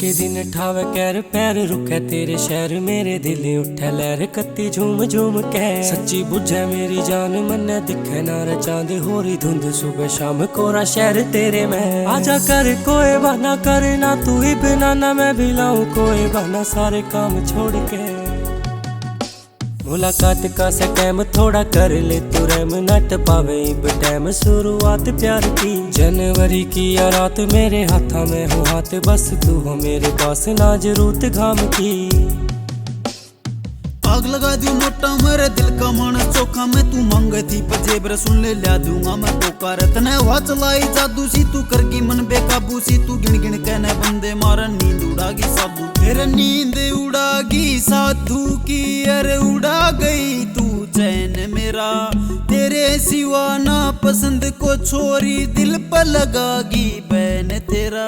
के दिन ठावे कैर पैर रुके तेरे शहर मेरे दिल उठे लहर कत्ती झूम झूम के सच्ची बुझे मेरी जान मन दिखे नारा चांद होरी धुंध सुबह शाम कोरा शहर तेरे में आजा कर कोई बहाना करना तू ही बिना ना मैं भी लाऊं कोई बहाना सारे काम छोड़ के मुलाकात का सा टाइम थोड़ा कर ले तू रहम नट पावे इब टाइम शुरुआत प्यार की जनवरी की या रात मेरे हाथा में हो हाथ बस तू हो मेरे पास ना जरूरत घाम की आग लगा दी मोटा मेरे दिल का मानस चोखा में तू मांगे थी पर जेबर सुन ले ला दूंगा मैं पुकार तने हवा चलाई जादू सी तू करगी मन बेकाबू सी तू गिन गिन कहने बंदे मारा नींद उड़ागी साधु तेरे नींद उड़ागी साधु की अरे उड़ा गई तू चैन मेरा तेरे सिवा ना पसंद को छोरी दिल पर लगागी बैन तेरा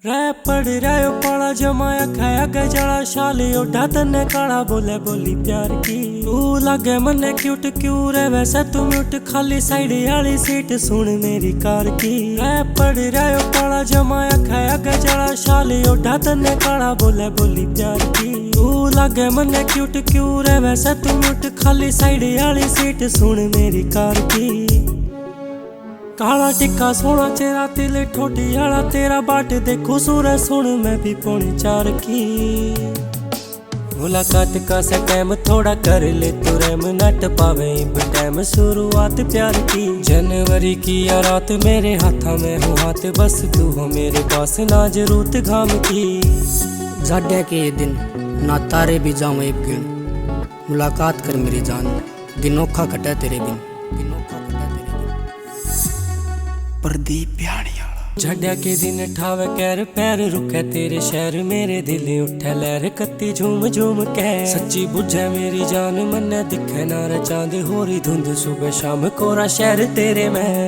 रह पड़ रहे पड़ा जमाया खाया गया जड़ा शाले उठा तन्ने काड़ा बोले बोली प्यार की तू लगे मन्ने क्यूट क्यों रे वैसे तू म्यूट खाली साइड वाली सीट सुन मेरी कार की रह पड़ रहे पड़ा जमाया खाया गया जड़ा शाले उठा तन्ने काड़ा बोले बोली प्यार की तू लगे मन्ने क्यूट क्यों रे वैसे तू म्यूट खाली साइड वाली सीट सुन मेरी कार की काला टिक्का सोना चेहरा तिल ठोटी आला तेरा बाट देखो सूरज सुन मैं भी पौनी 4 की मुलाकात का सा टाइम थोड़ा कर ले तू रहम नट पावे इब टाइम शुरुआत प्यार की जनवरी की या रात मेरे हाथा में हो हाथ बस तू हो मेरे पास ना जरूरत घाम की जाड्या के ये दिन ना तारे भी जाऊं एक गिन मुलाकात कर मेरी जान दिनोखा कटे तेरे बिन प्रदीप प्याणिया झड्या के दिन ठावे कैर पैर रुके तेरे शहर मेरे दिल उठे लहर कत्ती झूम झूम के सच्ची बुझे मेरी जान मन दिखे नारा चांद होरी धुंध सुबह शाम कोरा शहर तेरे में।